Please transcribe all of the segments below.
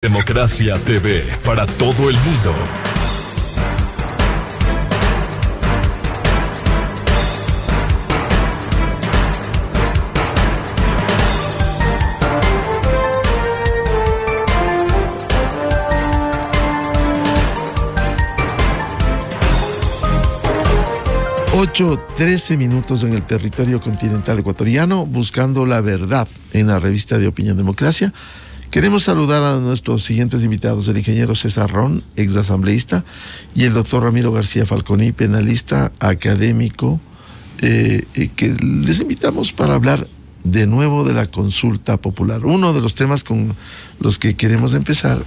Democracia TV para todo el mundo. Ocho 13 minutos en el territorio continental ecuatoriano, buscando la verdad en la revista de Opinión Democracia. Queremos saludar a nuestros siguientes invitados, el ingeniero César Ron, exasambleísta, y el doctor Ramiro García Falconi, penalista, académico, que les invitamos para hablar de nuevo de la consulta popular. Uno de los temas con el que queremos empezar,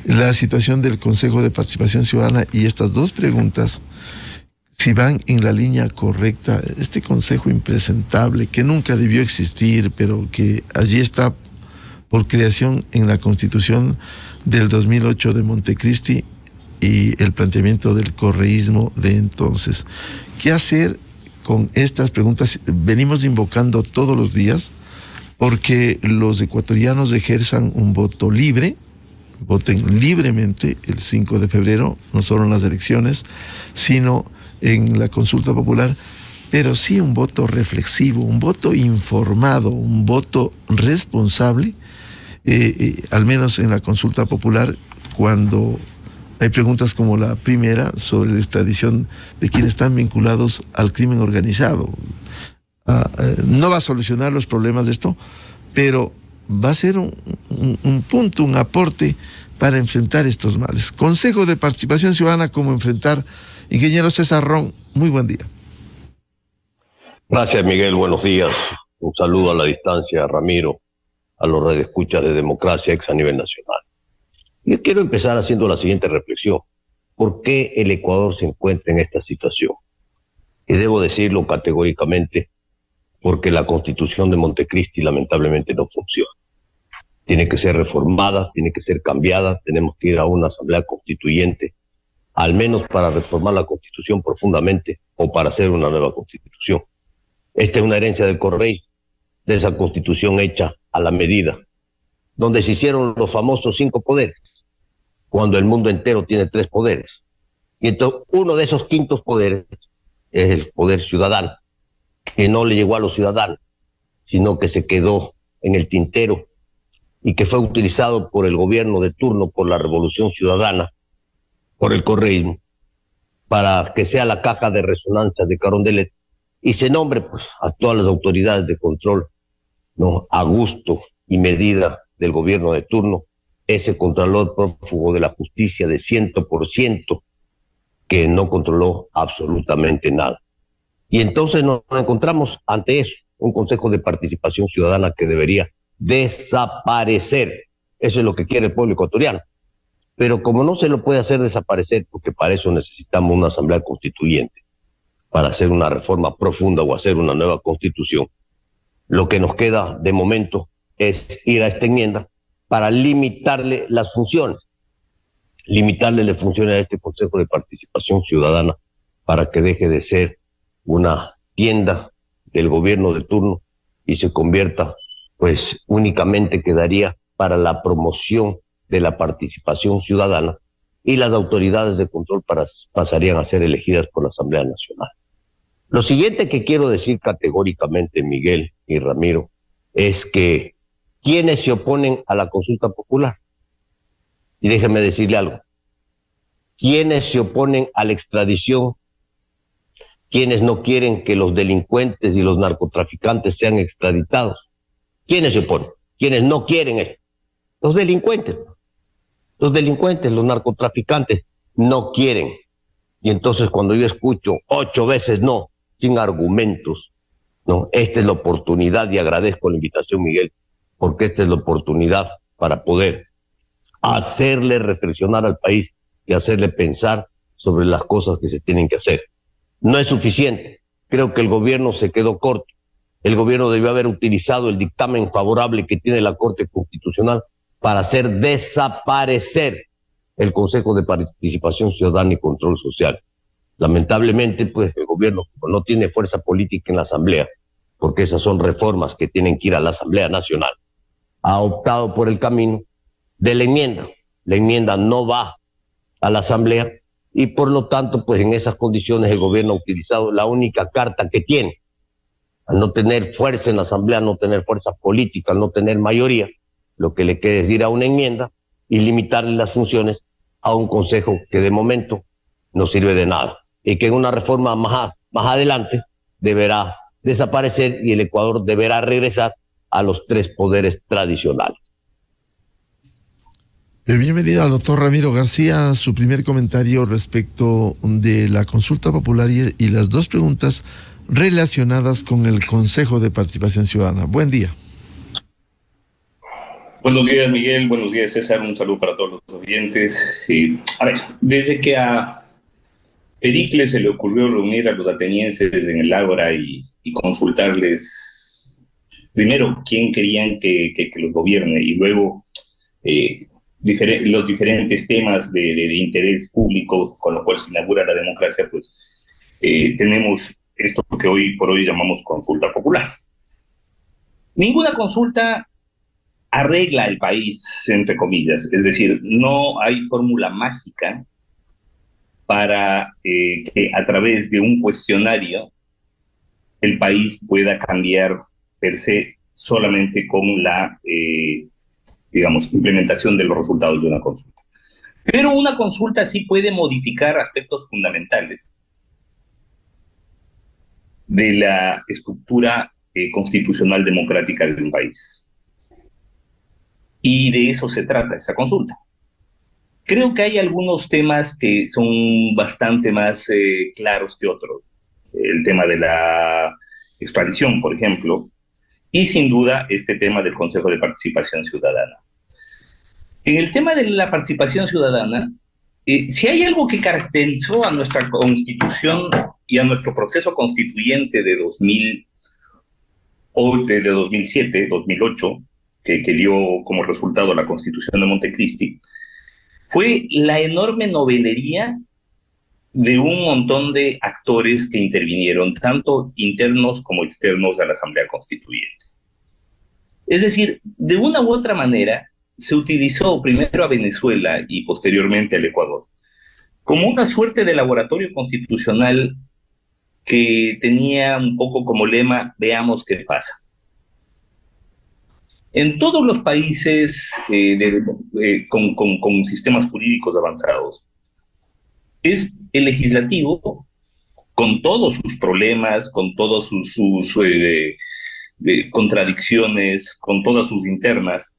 la situación del Consejo de Participación Ciudadana, y estas dos preguntas, si van en la línea correcta. Este consejo impresentable que nunca debió existir, pero que allí está por creación en la Constitución del 2008 de Montecristi y el planteamiento del correísmo de entonces. ¿Qué hacer con estas preguntas? Venimos invocando todos los días porque los ecuatorianos ejerzan un voto libre, voten libremente el 5 de febrero, no solo en las elecciones, sino en la consulta popular, pero sí un voto reflexivo, un voto informado, un voto responsable, al menos en la consulta popular, cuando hay preguntas como la primera sobre la extradición de quienes están vinculados al crimen organizado. No va a solucionar los problemas de esto, pero va a ser un punto, un aporte para enfrentar estos males. Consejo de Participación Ciudadana, ¿cómo enfrentar? Ingeniero César Ron, muy buen día. Gracias, Miguel, buenos días. Un saludo a la distancia a Ramiro, a los radioescuchas de Democracia X a nivel nacional. Yo quiero empezar haciendo la siguiente reflexión. ¿Por qué el Ecuador se encuentra en esta situación? Y debo decirlo categóricamente, porque la Constitución de Montecristi lamentablemente no funciona. Tiene que ser reformada, tiene que ser cambiada, tenemos que ir a una asamblea constituyente, al menos para reformar la Constitución profundamente o para hacer una nueva Constitución. Esta es una herencia del Correy, de esa Constitución hecha a la medida, donde se hicieron los famosos 5 poderes, cuando el mundo entero tiene 3 poderes. Y entonces uno de esos 5 poderes es el poder ciudadano, que no le llegó a los ciudadanos, sino que se quedó en el tintero y que fue utilizado por el gobierno de turno, por la Revolución Ciudadana, por el correísmo, para que sea la caja de resonancia de Carondelet y se nombre pues a todas las autoridades de control, ¿no?, a gusto y medida del gobierno de turno, ese contralor prófugo de la justicia de 100% que no controló absolutamente nada. Y entonces nos encontramos ante eso, un Consejo de Participación Ciudadana que debería desaparecer. Eso es lo que quiere el pueblo ecuatoriano. Pero como no se lo puede hacer desaparecer, porque para eso necesitamos una asamblea constituyente, para hacer una reforma profunda o hacer una nueva constitución, lo que nos queda de momento es ir a esta enmienda para limitarle las funciones, limitarle las funciones a este Consejo de Participación Ciudadana para que deje de ser una tienda del gobierno de turno y se convierta, pues únicamente quedaría para la promoción de la participación ciudadana y las autoridades de control pasarían a ser elegidas por la Asamblea Nacional. Lo siguiente que quiero decir categóricamente, Miguel y Ramiro, es que ¿quiénes se oponen a la consulta popular? Y déjenme decirle algo. ¿Quiénes se oponen a la extradición? ¿Quiénes no quieren que los delincuentes y los narcotraficantes sean extraditados? ¿Quiénes se oponen? ¿Quiénes no quieren eso? Los delincuentes. Los delincuentes, los narcotraficantes no quieren. Y entonces cuando yo escucho 8 veces no, sin argumentos, no, esta es la oportunidad, y agradezco la invitación, Miguel, porque esta es la oportunidad para poder hacerle reflexionar al país y hacerle pensar sobre las cosas que se tienen que hacer. No es suficiente. Creo que el gobierno se quedó corto. El gobierno debió haber utilizado el dictamen favorable que tiene la Corte Constitucional para hacer desaparecer el Consejo de Participación Ciudadana y Control Social. Lamentablemente, pues el gobierno no tiene fuerza política en la Asamblea, porque esas son reformas que tienen que ir a la Asamblea Nacional. ha optado por el camino de la enmienda. La enmienda no va a la Asamblea y por lo tanto, pues en esas condiciones el gobierno ha utilizado la única carta que tiene. Al no tener fuerza en la Asamblea, no tener fuerza política, al no tener mayoría, lo que le queda es ir a una enmienda y limitarle las funciones a un consejo que de momento no sirve de nada y que en una reforma más adelante deberá desaparecer y el Ecuador deberá regresar a los 3 poderes tradicionales. Bienvenido al doctor Ramiro García. Su primer comentario respecto de la consulta popular y las 2 preguntas relacionadas con el Consejo de Participación Ciudadana. Buen día. Buenos días, Miguel. Buenos días, César. Un saludo para todos los oyentes. A ver, desde que a Pericles se le ocurrió reunir a los atenienses en el Ágora y consultarles primero quién querían que los gobierne y luego los diferentes temas de interés público con lo cual se inaugura la democracia, pues tenemos esto que hoy por hoy llamamos consulta popular. Ninguna consulta arregla el país, entre comillas, es decir, no hay fórmula mágica para que a través de un cuestionario el país pueda cambiar per se solamente con la implementación de los resultados de una consulta. Pero una consulta sí puede modificar aspectos fundamentales de la estructura constitucional democrática de un país. Y de eso se trata esta consulta. Creo que hay algunos temas que son bastante más claros que otros. El tema de la extradición, por ejemplo, y sin duda este tema del Consejo de Participación Ciudadana. En el tema de la participación ciudadana, si hay algo que caracterizó a nuestra Constitución y a nuestro proceso constituyente de 2007, 2008, que dio como resultado la Constitución de Montecristi, fue la enorme novelería de un montón de actores que intervinieron, tanto internos como externos a la Asamblea Constituyente. Es decir, de una u otra manera, se utilizó primero a Venezuela y posteriormente al Ecuador como una suerte de laboratorio constitucional que tenía un poco como lema, veamos qué pasa. En todos los países con sistemas jurídicos avanzados, es el legislativo, con todos sus problemas, con todas sus contradicciones, con todas sus internas,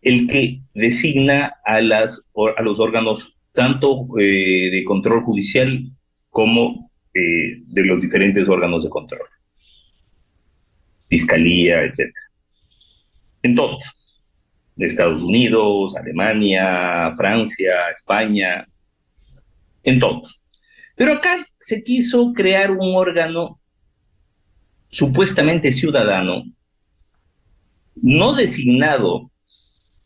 el que designa a los órganos tanto de control judicial como de los diferentes órganos de control, fiscalía, etc. En todos, Estados Unidos, Alemania, Francia, España, en todos. Pero acá se quiso crear un órgano supuestamente ciudadano, no designado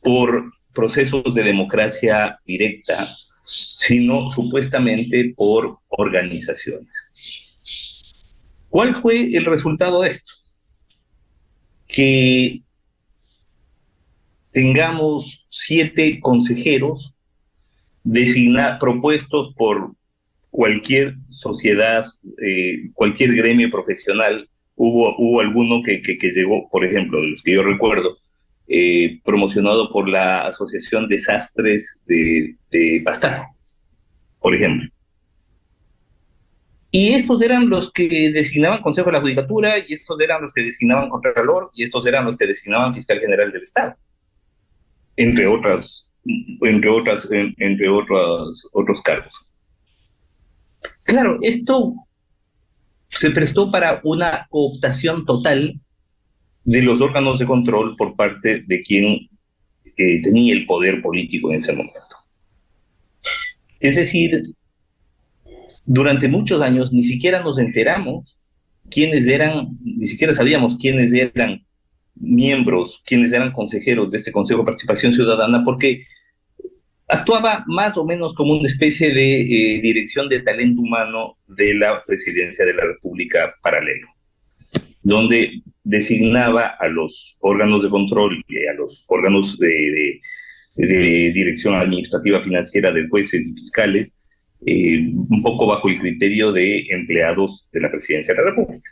por procesos de democracia directa, sino supuestamente por organizaciones. ¿Cuál fue el resultado de esto? Que tengamos 7 consejeros propuestos por cualquier sociedad, cualquier gremio profesional. Hubo alguno que llegó, por ejemplo, de los que yo recuerdo, promocionado por la Asociación de Sastres de Pastaza, por ejemplo. Y estos eran los que designaban Consejo de la Judicatura, y estos eran los que designaban Contralor, y estos eran los que designaban Fiscal General del Estado, entre otros cargos. Claro, esto se prestó para una cooptación total de los órganos de control por parte de quien tenía el poder político en ese momento. Es decir, durante muchos años ni siquiera nos enteramos ni siquiera sabíamos quiénes eran miembros, quiénes eran consejeros de este Consejo de Participación Ciudadana, porque actuaba más o menos como una especie de dirección de talento humano de la Presidencia de la República paralelo, donde designaba a los órganos de control y a los órganos de dirección administrativa financiera de jueces y fiscales, un poco bajo el criterio de empleados de la Presidencia de la República.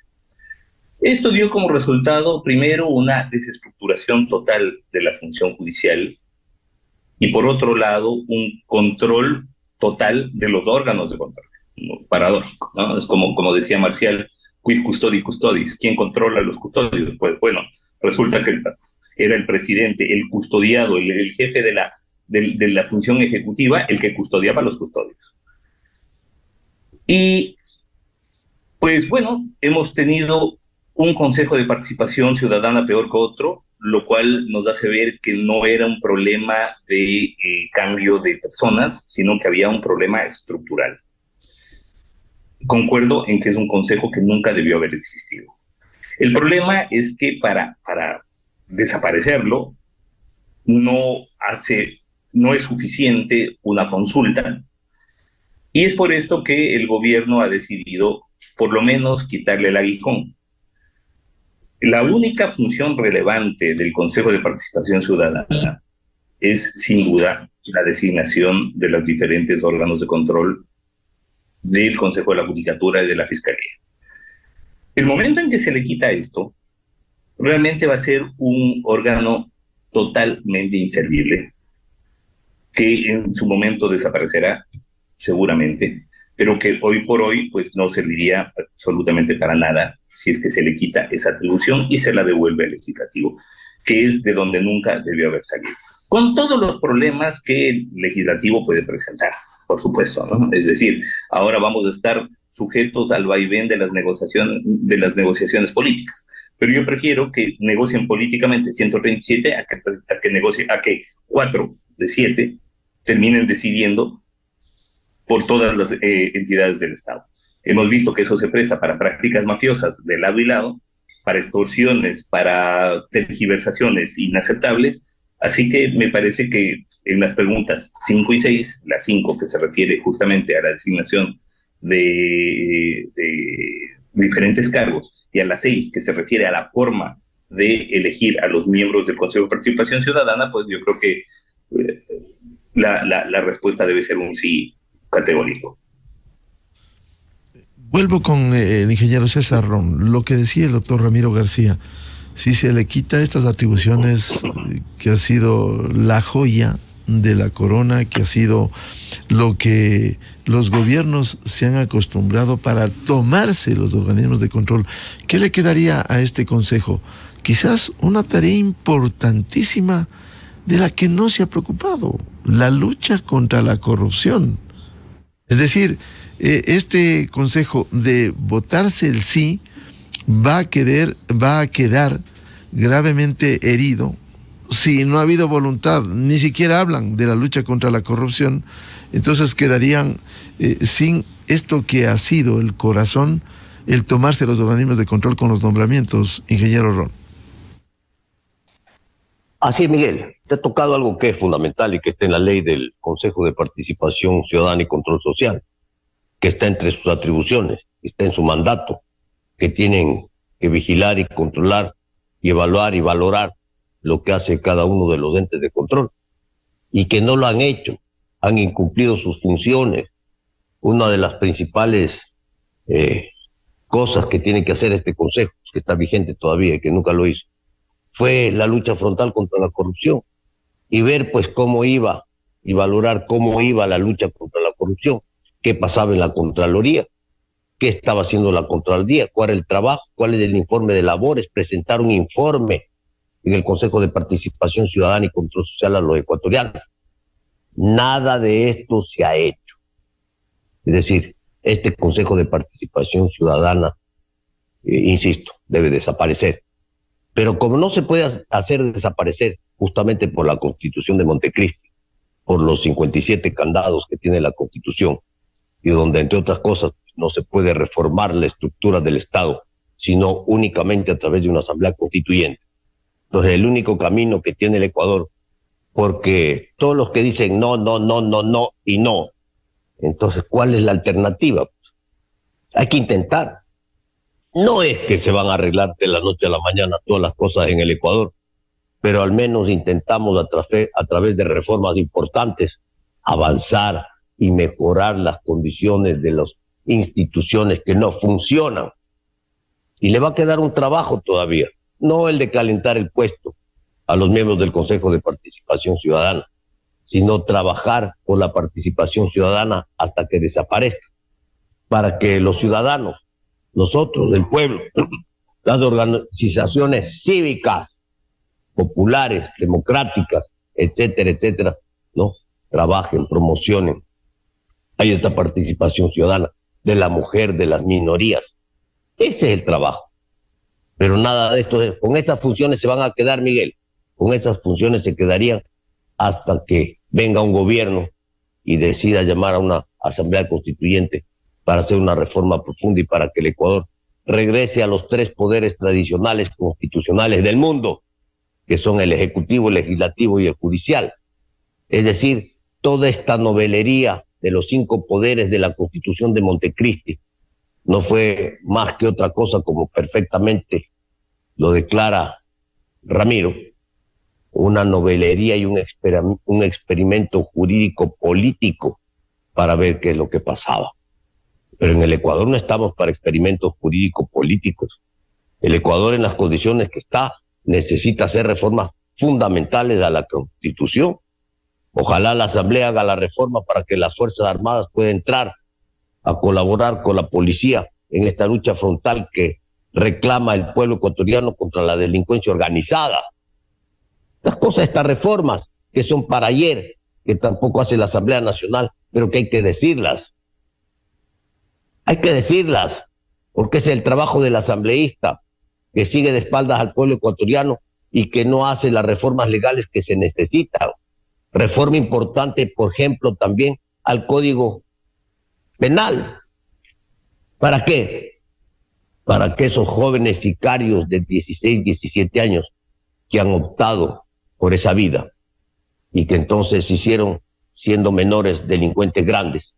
Esto dio como resultado, primero, una desestructuración total de la función judicial y, por otro lado, un control total de los órganos de control. Paradójico, ¿no? Es como decía Marcial, quid custodi custodis, ¿quién controla a los custodios? Pues bueno, resulta que era el presidente, el custodiado, el jefe de la función ejecutiva, el que custodiaba a los custodios. Y pues bueno, hemos tenido un Consejo de Participación Ciudadana peor que otro, lo cual nos hace ver que no era un problema de cambio de personas, sino que había un problema estructural. Concuerdo en que es un consejo que nunca debió haber existido. El problema es que para desaparecerlo no es suficiente una consulta, y es por esto que el gobierno ha decidido por lo menos quitarle el aguijón. La única función relevante del Consejo de Participación Ciudadana es, sin duda, la designación de los diferentes órganos de control del Consejo de la Judicatura y de la Fiscalía. El momento en que se le quita esto, realmente va a ser un órgano totalmente inservible, que en su momento desaparecerá, seguramente, pero que hoy por hoy pues no serviría absolutamente para nada si es que se le quita esa atribución y se la devuelve al legislativo, que es de donde nunca debió haber salido. Con todos los problemas que el legislativo puede presentar, por supuesto, ¿no? Es decir, ahora vamos a estar sujetos al vaivén de las negociaciones políticas. Pero yo prefiero que negocien políticamente 137 a que 4 de 7 terminen decidiendo por todas las entidades del Estado. Hemos visto que eso se presta para prácticas mafiosas de lado y lado, para extorsiones, para tergiversaciones inaceptables. Así que me parece que en las preguntas 5 y 6, la 5 que se refiere justamente a la designación de diferentes cargos, y a la 6 que se refiere a la forma de elegir a los miembros del Consejo de Participación Ciudadana, pues yo creo que la respuesta debe ser un sí categórico. Vuelvo con el ingeniero César Ron, lo que decía el doctor Ramiro García. Si se le quita estas atribuciones, que ha sido la joya de la corona, que ha sido lo que los gobiernos se han acostumbrado para tomarse los organismos de control, ¿qué le quedaría a este consejo? Quizás una tarea importantísima de la que no se ha preocupado, la lucha contra la corrupción. Es decir, este consejo, de votarse el sí, va a quedar gravemente herido si no ha habido voluntad. Ni siquiera hablan de la lucha contra la corrupción. Entonces quedarían sin esto que ha sido el corazón, el tomarse los organismos de control con los nombramientos, ingeniero Ron. Así es, Miguel. Te ha tocado algo que es fundamental y que está en la ley del Consejo de Participación Ciudadana y Control Social, que está entre sus atribuciones, está en su mandato, que tienen que vigilar y controlar y evaluar y valorar lo que hace cada uno de los entes de control, y que no lo han hecho, han incumplido sus funciones. Una de las principales cosas que tiene que hacer este Consejo, que está vigente todavía y que nunca lo hizo, fue la lucha frontal contra la corrupción, y ver pues cómo iba y valorar cómo iba la lucha contra la corrupción, qué pasaba en la Contraloría, qué estaba haciendo la Contraloría, cuál era el trabajo, cuál es el informe de labores, presentar un informe en el Consejo de Participación Ciudadana y Control Social a los ecuatorianos. Nada de esto se ha hecho. Es decir, este Consejo de Participación Ciudadana, insisto, debe desaparecer. Pero como no se puede hacer desaparecer justamente por la Constitución de Montecristi, por los 57 candados que tiene la Constitución, y donde, entre otras cosas, no se puede reformar la estructura del Estado, sino únicamente a través de una asamblea constituyente. Entonces, el único camino que tiene el Ecuador, porque todos los que dicen no, no, no, no, no y no, entonces, ¿cuál es la alternativa? Hay que intentar. No es que se van a arreglar de la noche a la mañana todas las cosas en el Ecuador, pero al menos intentamos a través de reformas importantes avanzar y mejorar las condiciones de las instituciones que no funcionan. Y le va a quedar un trabajo todavía, no el de calentar el puesto a los miembros del Consejo de Participación Ciudadana, sino trabajar por la participación ciudadana hasta que desaparezca, para que los ciudadanos, nosotros, el pueblo, las organizaciones cívicas, populares, democráticas, etcétera, etcétera, ¿no? Trabajen, promocionen. Hay esta participación ciudadana de la mujer, de las minorías. Ese es el trabajo. Pero nada de esto, con esas funciones se van a quedar, Miguel. Con esas funciones se quedarían hasta que venga un gobierno y decida llamar a una asamblea constituyente para hacer una reforma profunda y para que el Ecuador regrese a los 3 poderes tradicionales constitucionales del mundo, que son el ejecutivo, el legislativo y el judicial. Es decir, toda esta novelería de los 5 poderes de la Constitución de Montecristi no fue más que otra cosa, como perfectamente lo declara Ramiro, una novelería y un experimento jurídico político para ver qué es lo que pasaba. Pero en el Ecuador no estamos para experimentos jurídicos políticos. El Ecuador, en las condiciones que está, necesita hacer reformas fundamentales a la Constitución. Ojalá la Asamblea haga la reforma para que las Fuerzas Armadas puedan entrar a colaborar con la policía en esta lucha frontal que reclama el pueblo ecuatoriano contra la delincuencia organizada. Estas reformas que son para ayer, que tampoco hace la Asamblea Nacional, pero que hay que decirlas. Hay que decirlas, porque es el trabajo del asambleísta, que sigue de espaldas al pueblo ecuatoriano y que no hace las reformas legales que se necesitan. Reforma importante, por ejemplo, también al Código Penal. ¿Para qué? Para que esos jóvenes sicarios de 16, 17 años que han optado por esa vida y que entonces se hicieron siendo menores delincuentes grandes,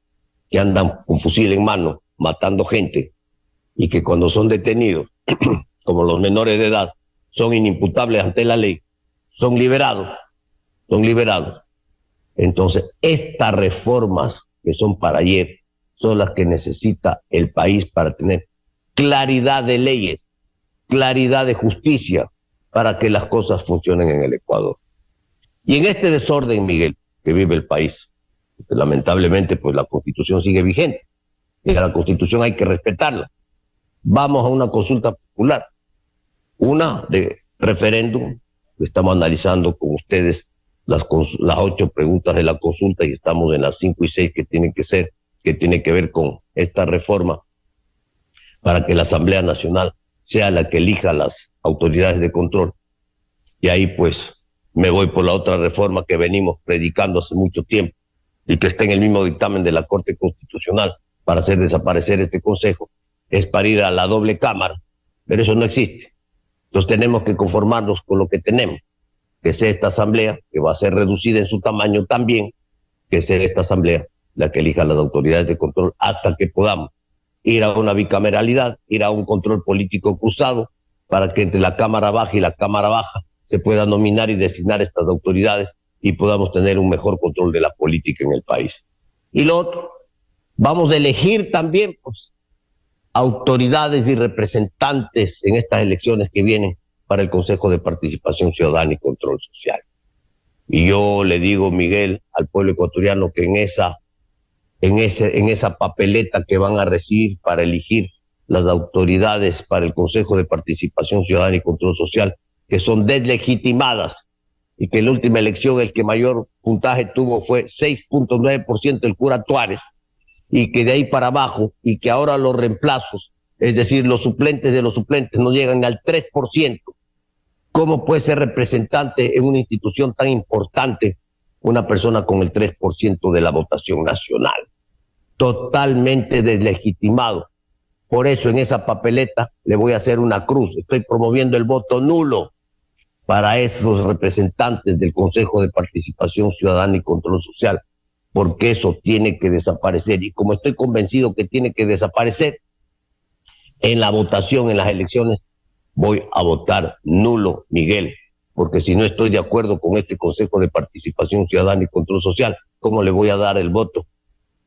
que andan con fusil en mano, matando gente, y que cuando son detenidos, como los menores de edad, son inimputables ante la ley, son liberados. Entonces, estas reformas que son para ayer son las que necesita el país para tener claridad de leyes, claridad de justicia, para que las cosas funcionen en el Ecuador. Y en este desorden, Miguel, que vive el país, lamentablemente, pues la Constitución sigue vigente. Y a la Constitución hay que respetarla. Vamos a una consulta popular, una de referéndum, que estamos analizando con ustedes las 8 preguntas de la consulta y estamos en las 5 y 6 que tienen que ver con esta reforma para que la Asamblea Nacional sea la que elija las autoridades de control. Y ahí pues me voy por la otra reforma que venimos predicando hace mucho tiempo y que está en el mismo dictamen de la Corte Constitucional para hacer desaparecer este Consejo, es para ir a la doble cámara, pero eso no existe. Entonces tenemos que conformarnos con lo que tenemos, que sea esta asamblea, que va a ser reducida en su tamaño también, que sea esta asamblea la que elija las autoridades de control hasta que podamos ir a una bicameralidad, ir a un control político cruzado, para que entre la Cámara Baja y la Cámara Baja se pueda nominar y designar estas autoridades y podamos tener un mejor control de la política en el país. Y lo otro, vamos a elegir también pues, autoridades y representantes en estas elecciones que vienen para el Consejo de Participación Ciudadana y Control Social. Y yo le digo, Miguel, al pueblo ecuatoriano que en esa papeleta que van a recibir para elegir las autoridades para el Consejo de Participación Ciudadana y Control Social, que son deslegitimadas, y que en la última elección el que mayor puntaje tuvo fue 6.9% el cura Tuárez, y que de ahí para abajo, y que ahora los reemplazos, es decir, los suplentes de los suplentes no llegan al 3%. ¿Cómo puede ser representante en una institución tan importante una persona con el 3% de la votación nacional? Totalmente deslegitimado. Por eso en esa papeleta le voy a hacer una cruz. Estoy promoviendo el voto nulo para esos representantes del Consejo de Participación Ciudadana y Control Social, porque eso tiene que desaparecer. Y como estoy convencido que tiene que desaparecer, en la votación, en las elecciones, voy a votar nulo, Miguel, porque si no estoy de acuerdo con este Consejo de Participación Ciudadana y Control Social, ¿cómo le voy a dar el voto?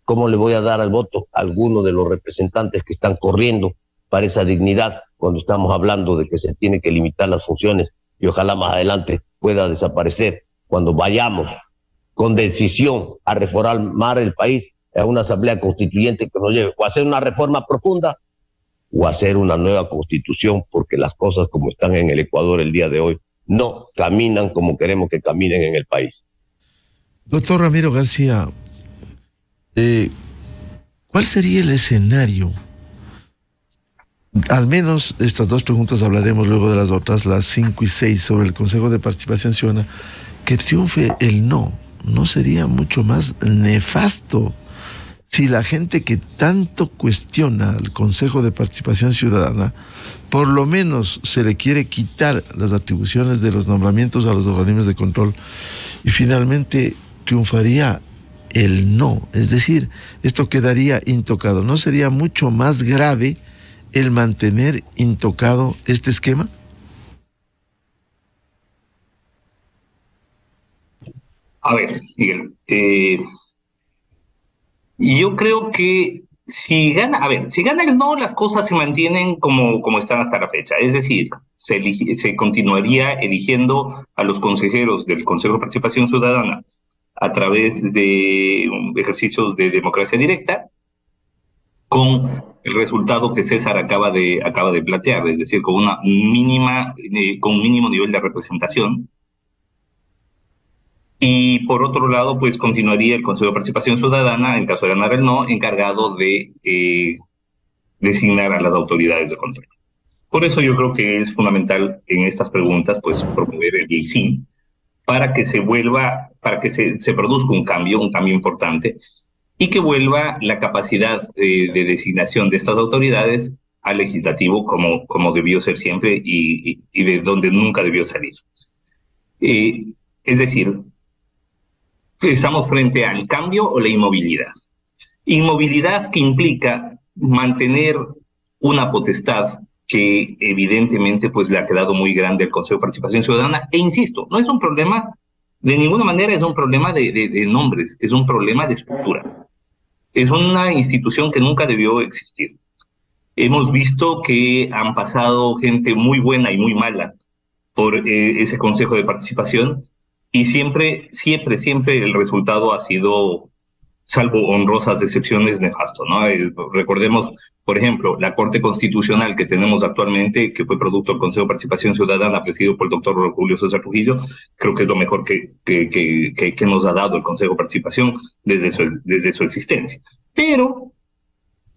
¿Cómo le voy a dar el voto a alguno de los representantes que están corriendo para esa dignidad cuando estamos hablando de que se tiene que limitar las funciones y ojalá más adelante pueda desaparecer cuando vayamos con decisión a reformar el país a una asamblea constituyente que nos lleve o a hacer una reforma profunda o hacer una nueva constitución, porque las cosas como están en el Ecuador el día de hoy no caminan como queremos que caminen en el país. Doctor Ramiro García, ¿cuál sería el escenario? Al menos estas dos preguntas hablaremos luego de las otras, las 5 y 6, sobre el Consejo de Participación Ciudadana. Que triunfe el no, ¿no sería mucho más nefasto si la gente que tanto cuestiona al Consejo de Participación Ciudadana, por lo menos se le quiere quitar las atribuciones de los nombramientos a los organismos de control y finalmente triunfaría el no? Es decir, esto quedaría intocado. ¿No sería mucho más grave el mantener intocado este esquema? A ver, Miguel, yo creo que si gana el no, las cosas se mantienen como están hasta la fecha. Es decir, se continuaría eligiendo a los consejeros del Consejo de Participación Ciudadana a través de ejercicios de democracia directa, con el resultado que César acaba de plantear, es decir, con un mínimo nivel de representación. Y por otro lado, pues continuaría el Consejo de Participación Ciudadana, en caso de ganar el no, encargado de designar a las autoridades de control. Por eso yo creo que es fundamental en estas preguntas, pues, promover el sí, para que se produzca un cambio importante, y que vuelva la capacidad de designación de estas autoridades al legislativo como debió ser siempre y de donde nunca debió salir. Es decir, estamos frente al cambio o la inmovilidad. Inmovilidad que implica mantener una potestad que evidentemente pues le ha quedado muy grande al Consejo de Participación Ciudadana, e insisto, no es un problema, de ninguna manera es un problema de nombres, es un problema de estructura. Es una institución que nunca debió existir. Hemos visto que han pasado gente muy buena y muy mala por ese Consejo de Participación, y siempre el resultado ha sido, salvo honrosas excepciones, nefasto, ¿no? Recordemos, por ejemplo, la Corte Constitucional que tenemos actualmente, que fue producto del Consejo de Participación Ciudadana, presidido por el doctor Julio César Trujillo. Creo que es lo mejor que nos ha dado el Consejo de Participación desde su existencia. Pero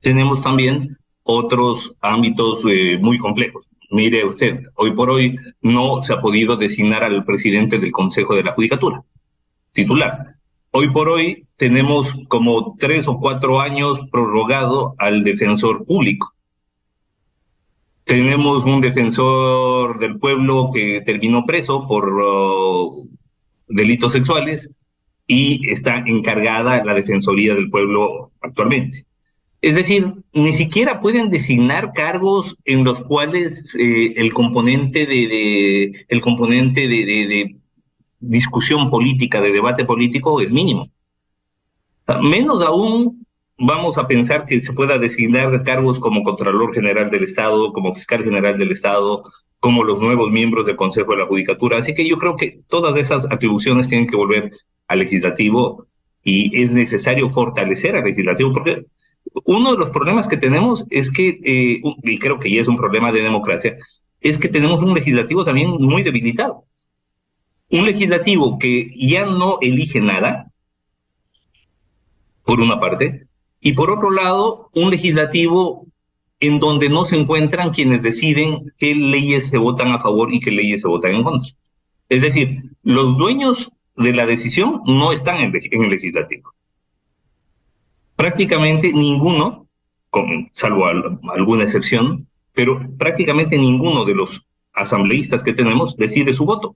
tenemos también otros ámbitos muy complejos. Mire usted, hoy por hoy no se ha podido designar al presidente del Consejo de la Judicatura, titular. Hoy por hoy tenemos como 3 o 4 años prorrogado al defensor público. Tenemos un defensor del pueblo que terminó preso por delitos sexuales y está encargada la Defensoría del Pueblo actualmente. Es decir, ni siquiera pueden designar cargos en los cuales el componente de discusión política, de debate político, es mínimo. Menos aún vamos a pensar que se pueda designar cargos como Contralor General del Estado, como Fiscal General del Estado, como los nuevos miembros del Consejo de la Judicatura. Así que yo creo que todas esas atribuciones tienen que volver al legislativo, y es necesario fortalecer al legislativo, porque uno de los problemas que tenemos es que, y creo que ya es un problema de democracia, es que tenemos un legislativo también muy debilitado. Un legislativo que ya no elige nada, por una parte, y por otro lado, un legislativo en donde no se encuentran quienes deciden qué leyes se votan a favor y qué leyes se votan en contra. Es decir, los dueños de la decisión no están en el legislativo. Prácticamente ninguno, salvo alguna excepción, pero prácticamente ninguno de los asambleístas que tenemos decide su voto.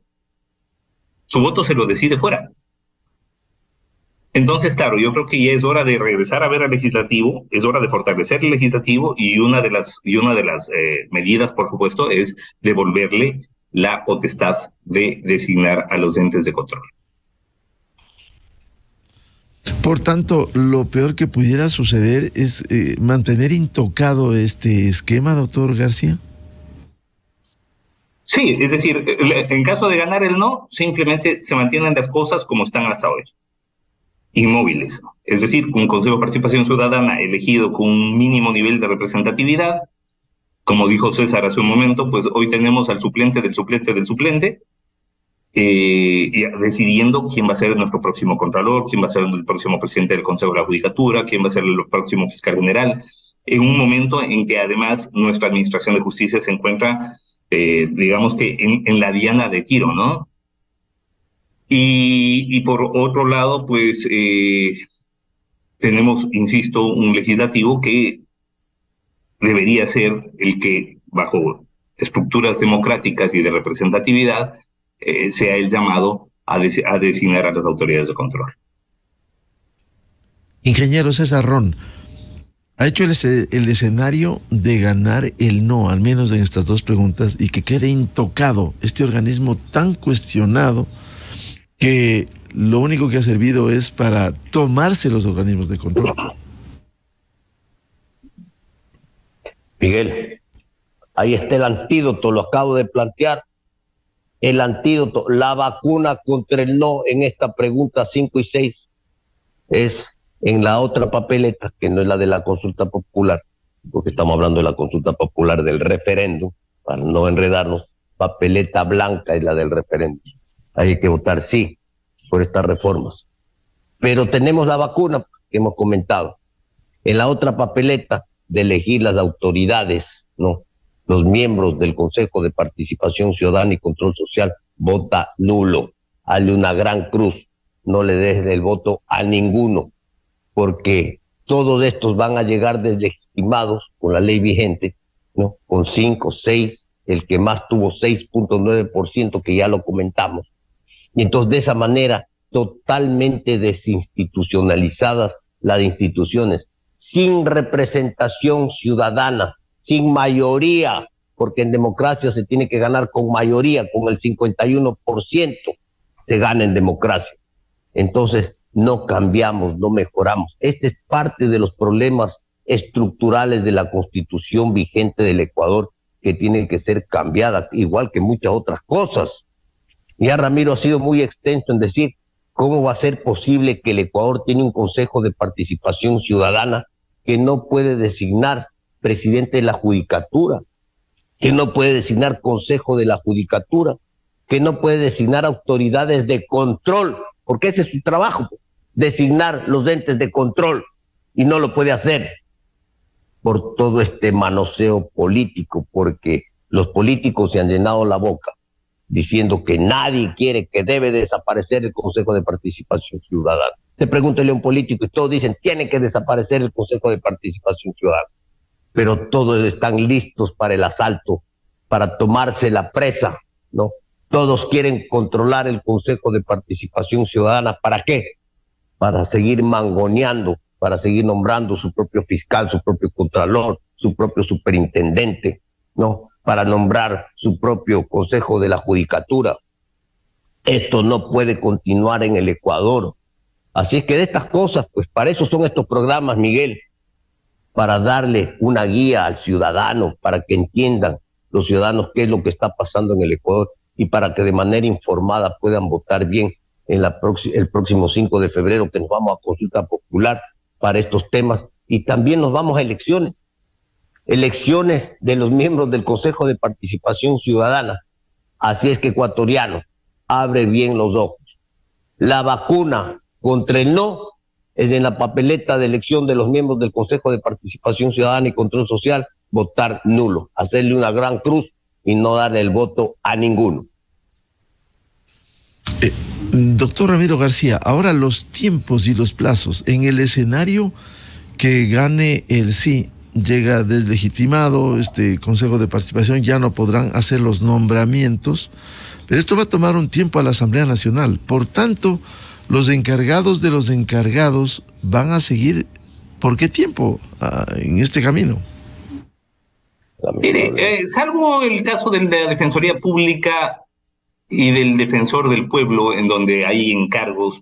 Su voto se lo decide fuera. Entonces, claro, yo creo que ya es hora de regresar a ver al legislativo, es hora de fortalecer el legislativo y una de las medidas, por supuesto, es devolverle la potestad de designar a los entes de control. Por tanto, lo peor que pudiera suceder es mantener intocado este esquema, doctor García. Sí, es decir, en caso de ganar el no, simplemente se mantienen las cosas como están hasta hoy, inmóviles. Es decir, un Consejo de Participación Ciudadana elegido con un mínimo nivel de representatividad. Como dijo César hace un momento, pues hoy tenemos al suplente del suplente del suplente, decidiendo quién va a ser nuestro próximo contralor, quién va a ser el próximo presidente del Consejo de la Judicatura, quién va a ser el próximo fiscal general, en un momento en que además nuestra Administración de Justicia se encuentra, digamos que en la diana de tiro, ¿no? Y por otro lado, pues tenemos, insisto, un legislativo que debería ser el que, bajo estructuras democráticas y de representatividad, sea el llamado a designar a las autoridades de control. Ingeniero César Ron, ¿ha hecho el escenario de ganar el no, al menos en estas dos preguntas, y que quede intocado este organismo tan cuestionado que lo único que ha servido es para tomarse los organismos de control? Miguel, ahí está el antídoto, lo acabo de plantear. El antídoto, la vacuna contra el no en esta pregunta 5 y 6 es en la otra papeleta, que no es la de la consulta popular, porque estamos hablando de la consulta popular del referéndum, para no enredarnos. Papeleta blanca es la del referéndum. Hay que votar sí por estas reformas. Pero tenemos la vacuna que hemos comentado. En la otra papeleta de elegir las autoridades, ¿no?, los miembros del Consejo de Participación Ciudadana y Control Social, vota nulo. Hazle una gran cruz. No le des el voto a ninguno, porque todos estos van a llegar deslegitimados con la ley vigente, ¿no?, con 5, 6, el que más tuvo 6.9%, que ya lo comentamos. Y entonces de esa manera totalmente desinstitucionalizadas las instituciones, sin representación ciudadana, sin mayoría, porque en democracia se tiene que ganar con mayoría, con el 51% se gana en democracia. Entonces no cambiamos, no mejoramos. Este es parte de los problemas estructurales de la Constitución vigente del Ecuador, que tiene que ser cambiada, igual que muchas otras cosas. Ya Ramiro ha sido muy extenso en decir cómo va a ser posible que el Ecuador tiene un Consejo de Participación Ciudadana que no puede designar presidente de la Judicatura, que no puede designar Consejo de la Judicatura, que no puede designar autoridades de control, porque ese es su trabajo, designar los entes de control, y no lo puede hacer por todo este manoseo político, porque los políticos se han llenado la boca diciendo que nadie quiere, que debe desaparecer el Consejo de Participación Ciudadana. Te pregúntale a un político y todos dicen, tiene que desaparecer el Consejo de Participación Ciudadana. Pero todos están listos para el asalto, para tomarse la presa, ¿no? Todos quieren controlar el Consejo de Participación Ciudadana. ¿Para qué? Para seguir mangoneando, para seguir nombrando su propio fiscal, su propio contralor, su propio superintendente, ¿no?, para nombrar su propio Consejo de la Judicatura. Esto no puede continuar en el Ecuador. Así es que de estas cosas, pues para eso son estos programas, Miguel, para darle una guía al ciudadano, para que entiendan los ciudadanos qué es lo que está pasando en el Ecuador y para que de manera informada puedan votar bien en el próximo 5 de febrero, que nos vamos a consulta popular para estos temas, y también nos vamos a elecciones de los miembros del Consejo de Participación Ciudadana. Así es que, ecuatoriano, abre bien los ojos. La vacuna contra el no es en la papeleta de elección de los miembros del Consejo de Participación Ciudadana y Control Social, votar nulo, hacerle una gran cruz y no darle el voto a ninguno. Doctor Ramiro García, ahora los tiempos y los plazos. En el escenario que gane el sí, llega deslegitimado, este Consejo de Participación ya no podrán hacer los nombramientos, pero esto va a tomar un tiempo a la Asamblea Nacional. Por tanto, los encargados de los encargados van a seguir por qué tiempo en este camino. Mire, salvo el caso de la Defensoría Pública y del Defensor del Pueblo, en donde hay encargos,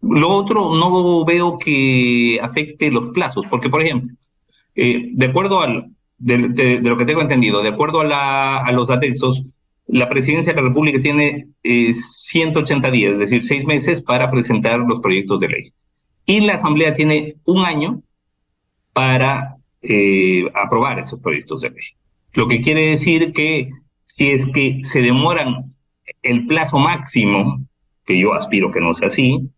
lo otro no veo que afecte los plazos, porque, por ejemplo, de acuerdo de lo que tengo entendido, de acuerdo a los anexos, la Presidencia de la República tiene 180 días, es decir, 6 meses para presentar los proyectos de ley. Y la Asamblea tiene 1 año para aprobar esos proyectos de ley. Lo que quiere decir que si es que se demoran el plazo máximo, que yo aspiro que no sea así,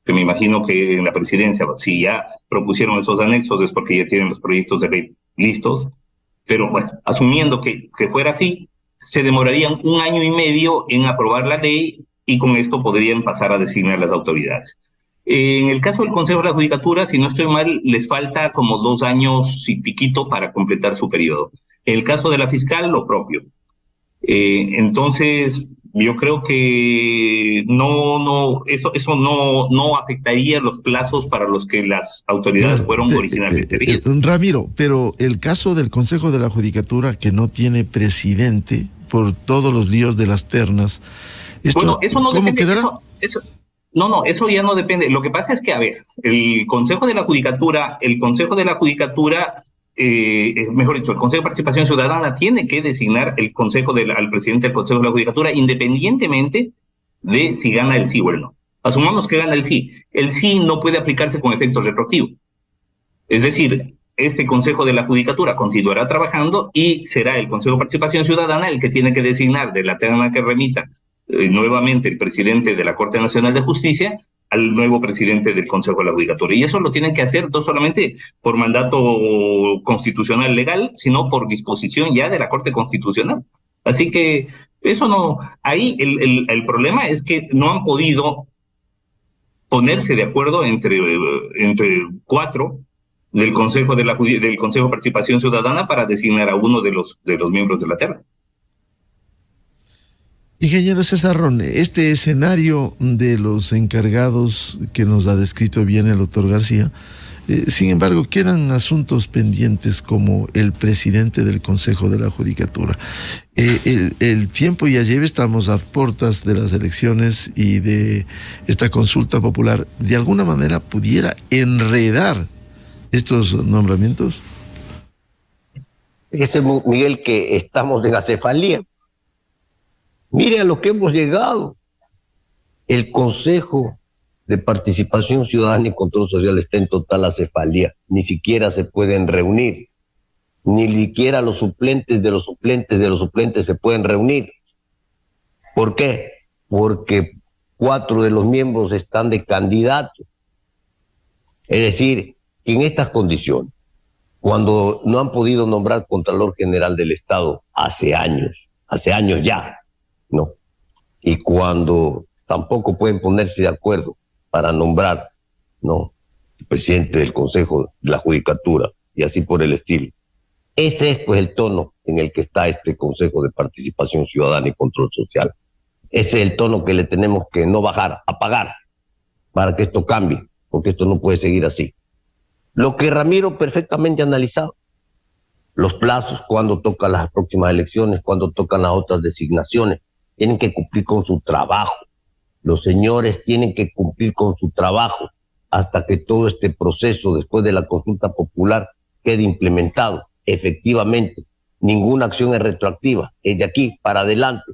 que me imagino que en la presidencia, si ya propusieron esos anexos es porque ya tienen los proyectos de ley listos, pero bueno, asumiendo que fuera así, se demorarían 1 año y medio en aprobar la ley y con esto podrían pasar a designar las autoridades. En el caso del Consejo de la Judicatura, si no estoy mal, les falta como 2 años y piquito para completar su periodo. En el caso de la fiscal, lo propio. Entonces, yo creo que eso no afectaría los plazos para los que las autoridades fueron originalmente elegidas. Ramiro, pero el caso del Consejo de la Judicatura, que no tiene presidente por todos los líos de las ternas, bueno, eso no ¿cómo depende, quedará? Eso ya no depende. Lo que pasa es que, a ver, el Consejo de la Judicatura, mejor dicho, el Consejo de Participación Ciudadana tiene que designar al presidente del Consejo de la Judicatura independientemente de si gana el sí o el no. Asumamos que gana el sí. El sí no puede aplicarse con efecto retroactivo. Es decir, este Consejo de la Judicatura continuará trabajando y será el Consejo de Participación Ciudadana el que tiene que designar de la terna que remita nuevamente el presidente de la Corte Nacional de Justicia al nuevo presidente del Consejo de la Judicatura. Y eso lo tienen que hacer no solamente por mandato constitucional legal, sino por disposición ya de la Corte Constitucional. Así que eso no... Ahí el problema es que no han podido ponerse de acuerdo entre 4 del Consejo de Participación Ciudadana para designar a uno de los miembros de la terna. Ingeniero César Ron, este escenario de los encargados que nos ha descrito bien el doctor García, sin embargo, quedan asuntos pendientes como el presidente del Consejo de la Judicatura. El tiempo ya lleva, estamos a puertas de las elecciones y de esta consulta popular. ¿De alguna manera pudiera enredar estos nombramientos? Fíjese, Miguel, que estamos en acefalía. Mire a lo que hemos llegado. El Consejo de Participación Ciudadana y Control Social está en total acefalía. Ni siquiera se pueden reunir. Ni siquiera los suplentes de los suplentes de los suplentes se pueden reunir. ¿Por qué? Porque 4 de los miembros están de candidato. Es decir, que en estas condiciones, cuando no han podido nombrar Contralor General del Estado hace años ya, ¿no? Y cuando tampoco pueden ponerse de acuerdo para nombrar, ¿no?, el presidente del Consejo de la Judicatura y así por el estilo. Ese es pues el tono en el que está este Consejo de Participación Ciudadana y Control Social. Ese es el tono que le tenemos que no bajar, apagar, para que esto cambie, porque esto no puede seguir así. Lo que Ramiro perfectamente ha analizado, los plazos, cuando tocan las próximas elecciones, cuando tocan las otras designaciones, tienen que cumplir con su trabajo. Los señores tienen que cumplir con su trabajo hasta que todo este proceso, después de la consulta popular, quede implementado. Efectivamente, ninguna acción es retroactiva, es de aquí para adelante.